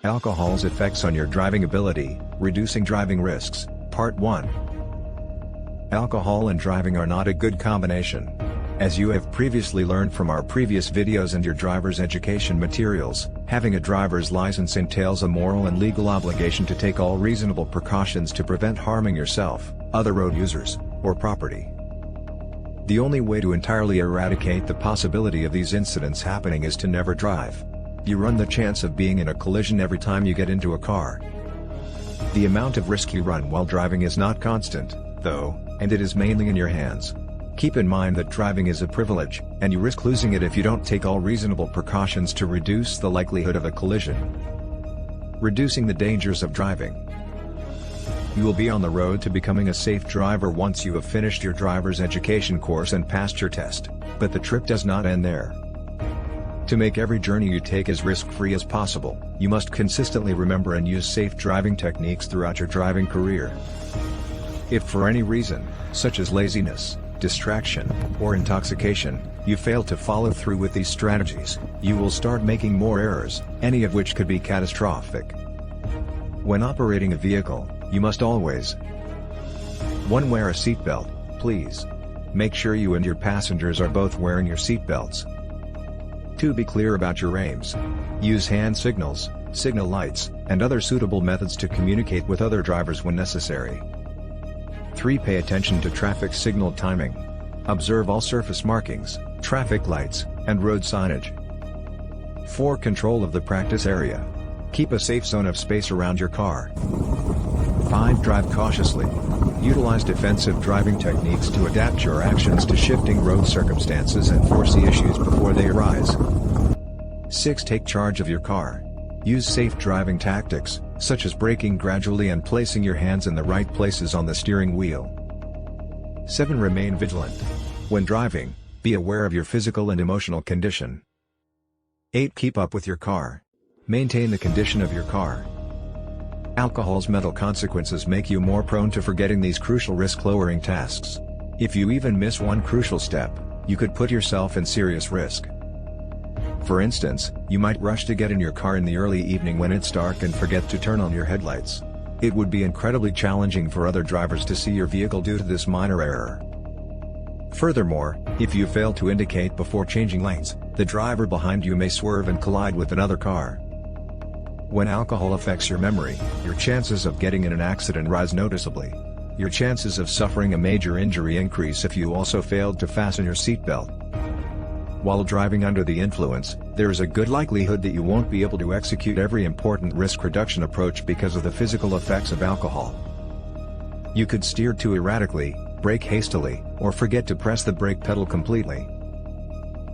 Alcohol's effects on your driving ability, reducing driving risks, Part 1. Alcohol and driving are not a good combination. As you have previously learned from our previous videos and your driver's education materials, having a driver's license entails a moral and legal obligation to take all reasonable precautions to prevent harming yourself, other road users, or property. The only way to entirely eradicate the possibility of these incidents happening is to never drive. You run the chance of being in a collision every time you get into a car. The amount of risk you run while driving is not constant, though, and it is mainly in your hands. Keep in mind that driving is a privilege, and you risk losing it if you don't take all reasonable precautions to reduce the likelihood of a collision. Reducing the dangers of driving. You will be on the road to becoming a safe driver once you have finished your driver's education course and passed your test, but the trip does not end there. To make every journey you take as risk-free as possible, you must consistently remember and use safe driving techniques throughout your driving career. If for any reason, such as laziness, distraction, or intoxication, you fail to follow through with these strategies, you will start making more errors, any of which could be catastrophic. When operating a vehicle, you must always 1. Wear a seatbelt, please. Make sure you and your passengers are both wearing your seatbelts. 2. Be clear about your aims. Use hand signals, signal lights, and other suitable methods to communicate with other drivers when necessary. 3. Pay attention to traffic signal timing. Observe all surface markings, traffic lights, and road signage. 4. Control of the practice area. Keep a safe zone of space around your car. 5. Drive cautiously. Utilize defensive driving techniques to adapt your actions to shifting road circumstances and foresee issues before they arise. 6. Take charge of your car. Use safe driving tactics, such as braking gradually and placing your hands in the right places on the steering wheel. 7. Remain vigilant. When driving, be aware of your physical and emotional condition. 8. Keep up with your car. Maintain the condition of your car. Alcohol's mental consequences make you more prone to forgetting these crucial risk-lowering tasks. If you even miss one crucial step, you could put yourself in serious risk. For instance, you might rush to get in your car in the early evening when it's dark and forget to turn on your headlights. It would be incredibly challenging for other drivers to see your vehicle due to this minor error. Furthermore, if you fail to indicate before changing lanes, the driver behind you may swerve and collide with another car. When alcohol affects your memory, your chances of getting in an accident rise noticeably. Your chances of suffering a major injury increase if you also failed to fasten your seatbelt. While driving under the influence, there is a good likelihood that you won't be able to execute every important risk reduction approach because of the physical effects of alcohol. You could steer too erratically, brake hastily, or forget to press the brake pedal completely.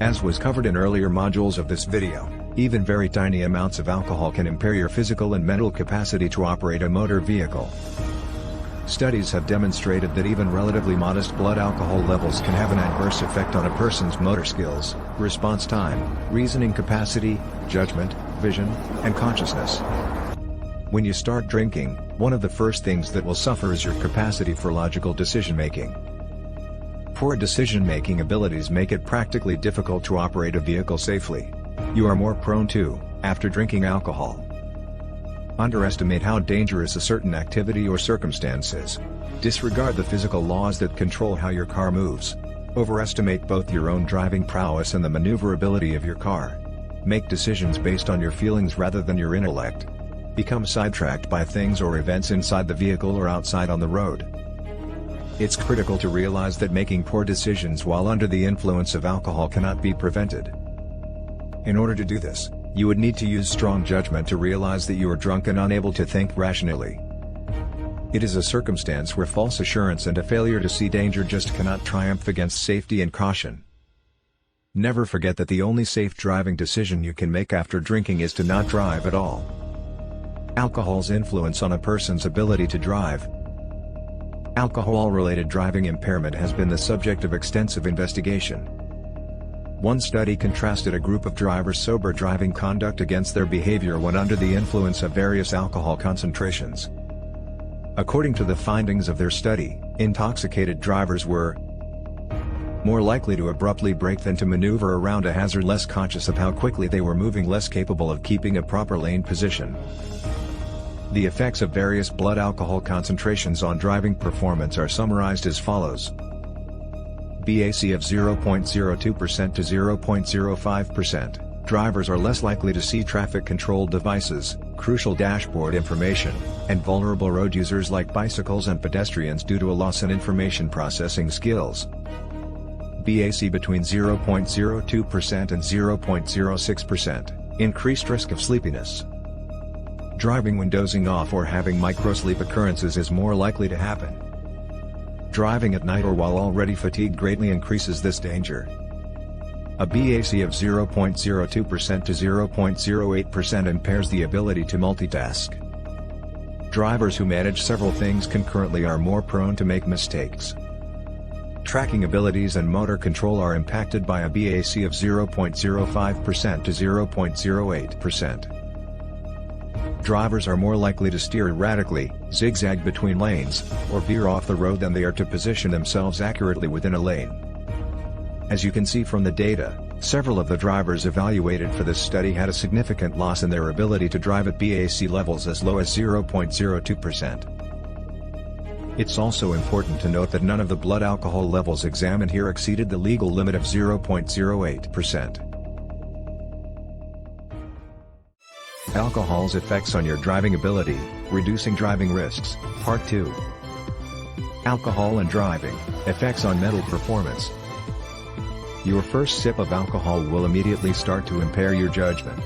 As was covered in earlier modules of this video, even very tiny amounts of alcohol can impair your physical and mental capacity to operate a motor vehicle. Studies have demonstrated that even relatively modest blood alcohol levels can have an adverse effect on a person's motor skills, response time, reasoning capacity, judgment, vision, and consciousness. When you start drinking, one of the first things that will suffer is your capacity for logical decision-making. Poor decision-making abilities make it practically difficult to operate a vehicle safely. You are more prone to, after drinking alcohol, underestimate how dangerous a certain activity or circumstance is. Disregard the physical laws that control how your car moves. Overestimate both your own driving prowess and the maneuverability of your car. Make decisions based on your feelings rather than your intellect. Become sidetracked by things or events inside the vehicle or outside on the road. It's critical to realize that making poor decisions while under the influence of alcohol cannot be prevented. In order to do this, you would need to use strong judgment to realize that you are drunk and unable to think rationally. It is a circumstance where false assurance and a failure to see danger just cannot triumph against safety and caution. Never forget that the only safe driving decision you can make after drinking is to not drive at all. Alcohol's influence on a person's ability to drive. Alcohol-related driving impairment has been the subject of extensive investigation. One study contrasted a group of drivers' sober driving conduct against their behavior when under the influence of various alcohol concentrations. According to the findings of their study, intoxicated drivers were more likely to abruptly brake than to maneuver around a hazard, less conscious of how quickly they were moving, less capable of keeping a proper lane position. The effects of various blood alcohol concentrations on driving performance are summarized as follows. BAC of 0.02% to 0.05%. Drivers are less likely to see traffic control devices, crucial dashboard information, and vulnerable road users like bicycles and pedestrians due to a loss in information processing skills. BAC between 0.02% and 0.06%, increased risk of sleepiness. Driving when dozing off or having microsleep occurrences is more likely to happen. Driving at night or while already fatigued greatly increases this danger. A BAC of 0.02% to 0.08% impairs the ability to multitask. Drivers who manage several things concurrently are more prone to make mistakes. Tracking abilities and motor control are impacted by a BAC of 0.05% to 0.08%. Drivers are more likely to steer erratically, zigzag between lanes, or veer off the road than they are to position themselves accurately within a lane. As you can see from the data, several of the drivers evaluated for this study had a significant loss in their ability to drive at BAC levels as low as 0.02%. It's also important to note that none of the blood alcohol levels examined here exceeded the legal limit of 0.08%. Alcohol's effects on your driving ability, reducing driving risks, Part 2. Alcohol and driving, effects on mental performance. Your first sip of alcohol will immediately start to impair your judgment.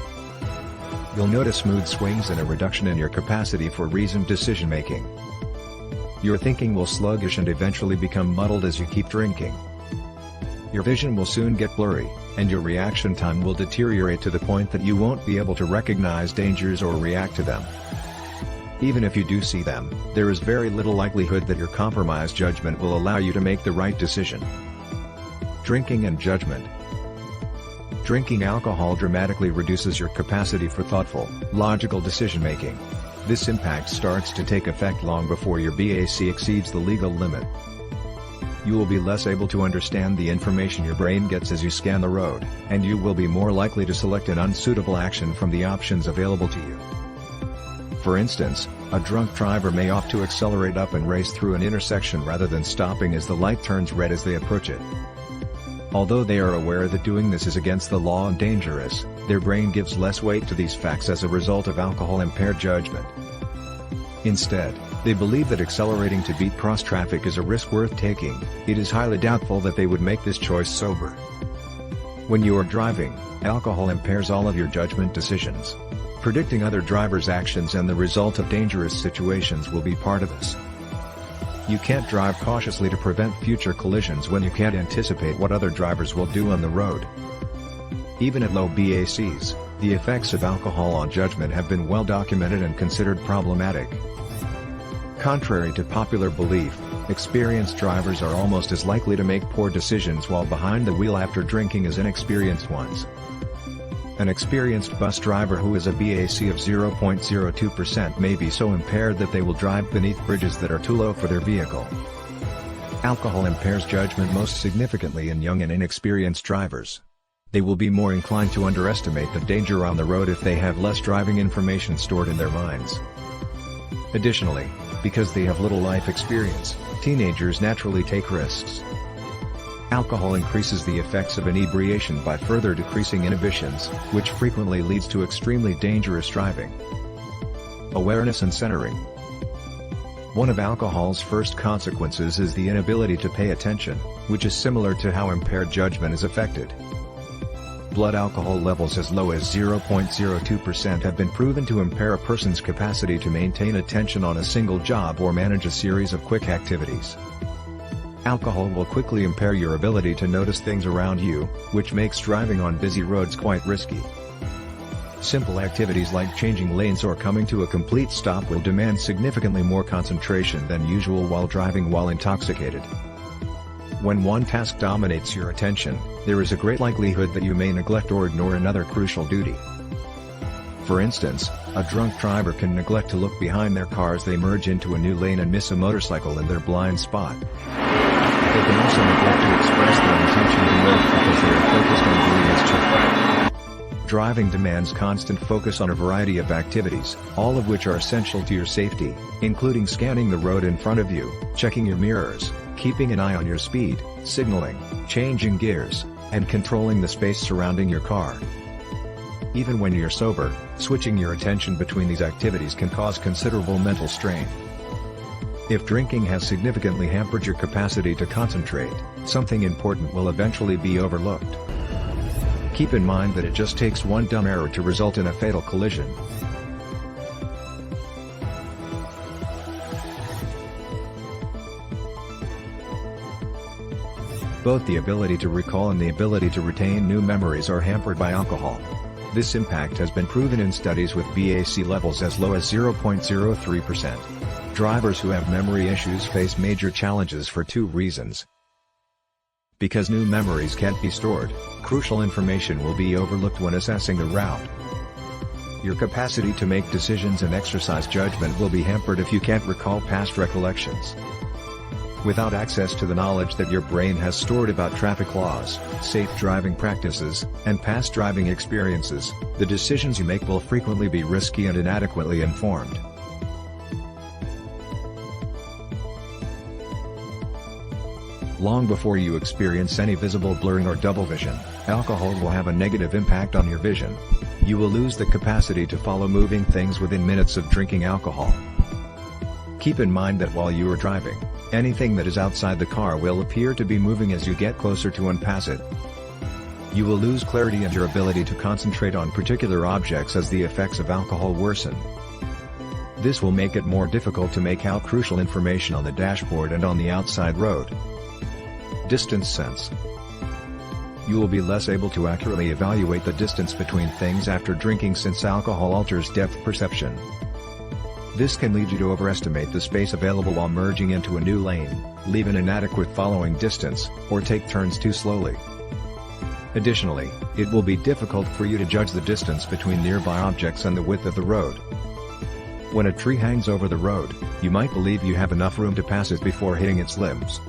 You'll notice mood swings and a reduction in your capacity for reasoned decision-making. Your thinking will sluggish and eventually become muddled as you keep drinking. Your vision will soon get blurry, and your reaction time will deteriorate to the point that you won't be able to recognize dangers or react to them. Even if you do see them, there is very little likelihood that your compromised judgment will allow you to make the right decision. Drinking and judgment. Drinking alcohol dramatically reduces your capacity for thoughtful, logical decision-making. This impact starts to take effect long before your BAC exceeds the legal limit. You will be less able to understand the information your brain gets as you scan the road, and you will be more likely to select an unsuitable action from the options available to you. For instance, a drunk driver may opt to accelerate up and race through an intersection rather than stopping as the light turns red as they approach it. Although they are aware that doing this is against the law and dangerous, their brain gives less weight to these facts as a result of alcohol-impaired judgment. Instead, they believe that accelerating to beat cross-traffic is a risk worth taking. It is highly doubtful that they would make this choice sober. When you are driving, alcohol impairs all of your judgment decisions. Predicting other drivers' actions and the result of dangerous situations will be part of this. You can't drive cautiously to prevent future collisions when you can't anticipate what other drivers will do on the road. Even at low BACs, the effects of alcohol on judgment have been well documented and considered problematic. Contrary to popular belief, experienced drivers are almost as likely to make poor decisions while behind the wheel after drinking as inexperienced ones. An experienced bus driver who has a BAC of 0.02% may be so impaired that they will drive beneath bridges that are too low for their vehicle. Alcohol impairs judgment most significantly in young and inexperienced drivers. They will be more inclined to underestimate the danger on the road if they have less driving information stored in their minds. Additionally, because they have little life experience, teenagers naturally take risks. Alcohol increases the effects of inebriation by further decreasing inhibitions, which frequently leads to extremely dangerous driving. Awareness and centering. One of alcohol's first consequences is the inability to pay attention, which is similar to how impaired judgment is affected. Blood alcohol levels as low as 0.02% have been proven to impair a person's capacity to maintain attention on a single job or manage a series of quick activities. Alcohol will quickly impair your ability to notice things around you, which makes driving on busy roads quite risky. Simple activities like changing lanes or coming to a complete stop will demand significantly more concentration than usual while driving while intoxicated. When one task dominates your attention, there is a great likelihood that you may neglect or ignore another crucial duty. For instance, a drunk driver can neglect to look behind their car as they merge into a new lane and miss a motorcycle in their blind spot. They can also neglect to express their intention to move because they are focused on doing as checked. Driving demands constant focus on a variety of activities, all of which are essential to your safety, including scanning the road in front of you, checking your mirrors, keeping an eye on your speed, signaling, changing gears, and controlling the space surrounding your car. Even when you're sober, switching your attention between these activities can cause considerable mental strain. If drinking has significantly hampered your capacity to concentrate, something important will eventually be overlooked. Keep in mind that it just takes one dumb error to result in a fatal collision. Both the ability to recall and the ability to retain new memories are hampered by alcohol. This impact has been proven in studies with BAC levels as low as 0.03%. Drivers who have memory issues face major challenges for two reasons. Because new memories can't be stored, crucial information will be overlooked when assessing the route. Your capacity to make decisions and exercise judgment will be hampered if you can't recall past recollections. Without access to the knowledge that your brain has stored about traffic laws, safe driving practices, and past driving experiences, the decisions you make will frequently be risky and inadequately informed. Long before you experience any visible blurring or double vision, alcohol will have a negative impact on your vision. You will lose the capacity to follow moving things within minutes of drinking alcohol. Keep in mind that while you are driving, anything that is outside the car will appear to be moving as you get closer to and pass it. You will lose clarity and your ability to concentrate on particular objects as the effects of alcohol worsen. This will make it more difficult to make out crucial information on the dashboard and on the outside road. Distance sense. You will be less able to accurately evaluate the distance between things after drinking since alcohol alters depth perception. This can lead you to overestimate the space available while merging into a new lane, leave an inadequate following distance, or take turns too slowly. Additionally, it will be difficult for you to judge the distance between nearby objects and the width of the road. When a tree hangs over the road, you might believe you have enough room to pass it before hitting its limbs.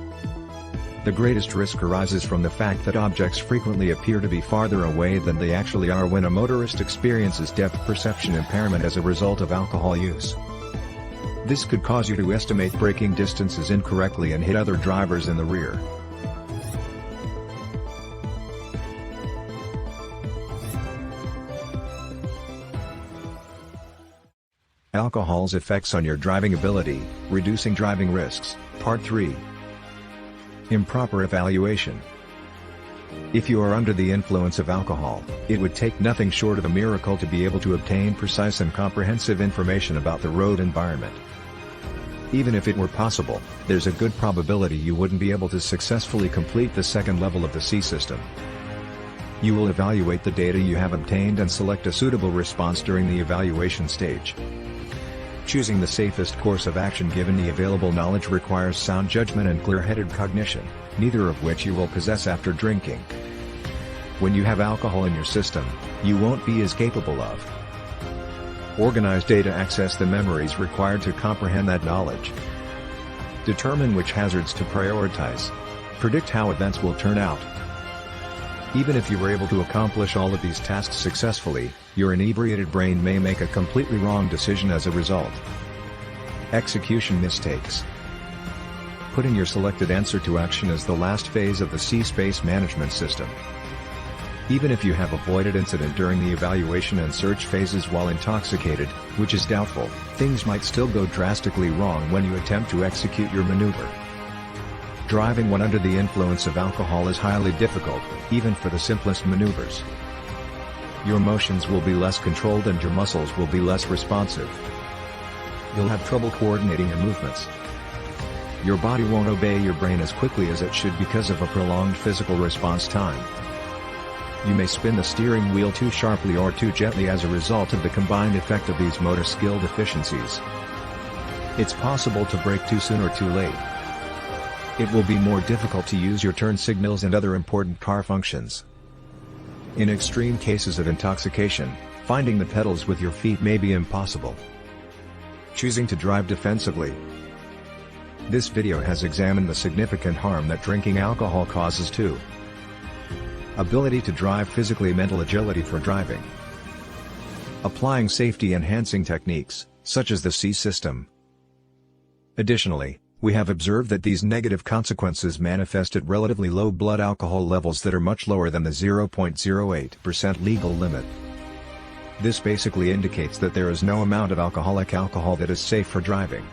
The greatest risk arises from the fact that objects frequently appear to be farther away than they actually are when a motorist experiences depth perception impairment as a result of alcohol use. This could cause you to estimate braking distances incorrectly and hit other drivers in the rear. Alcohol's effects on your driving ability, reducing driving risks, Part 3. Improper evaluation. If you are under the influence of alcohol, it would take nothing short of a miracle to be able to obtain precise and comprehensive information about the road environment. Even if it were possible, there's a good probability you wouldn't be able to successfully complete the second level of the C system. You will evaluate the data you have obtained and select a suitable response during the evaluation stage. Choosing the safest course of action given the available knowledge requires sound judgment and clear-headed cognition, neither of which you will possess after drinking. When you have alcohol in your system, you won't be as capable of organized data access the memories required to comprehend that knowledge. Determine which hazards to prioritize. Predict how events will turn out. Even if you were able to accomplish all of these tasks successfully, your inebriated brain may make a completely wrong decision as a result. Execution mistakes. Putting your selected answer to action is the last phase of the C space management system. Even if you have avoided incident during the evaluation and search phases while intoxicated, which is doubtful, things might still go drastically wrong when you attempt to execute your maneuver. Driving when under the influence of alcohol is highly difficult, even for the simplest maneuvers. Your motions will be less controlled and your muscles will be less responsive. You'll have trouble coordinating your movements. Your body won't obey your brain as quickly as it should because of a prolonged physical response time. You may spin the steering wheel too sharply or too gently as a result of the combined effect of these motor skill deficiencies. It's possible to brake too soon or too late. It will be more difficult to use your turn signals and other important car functions. In extreme cases of intoxication, finding the pedals with your feet may be impossible. Choosing to drive defensively. This video has examined the significant harm that drinking alcohol causes to ability to drive, physically mental agility for driving, applying safety-enhancing techniques, such as the SAE system. Additionally, we have observed that these negative consequences manifest at relatively low blood alcohol levels that are much lower than the 0.08% legal limit. This basically indicates that there is no amount of alcoholic alcohol that is safe for driving.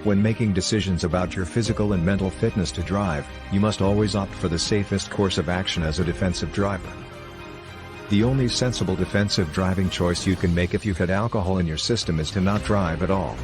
When making decisions about your physical and mental fitness to drive, you must always opt for the safest course of action as a defensive driver. The only sensible defensive driving choice you can make if you've had alcohol in your system is to not drive at all.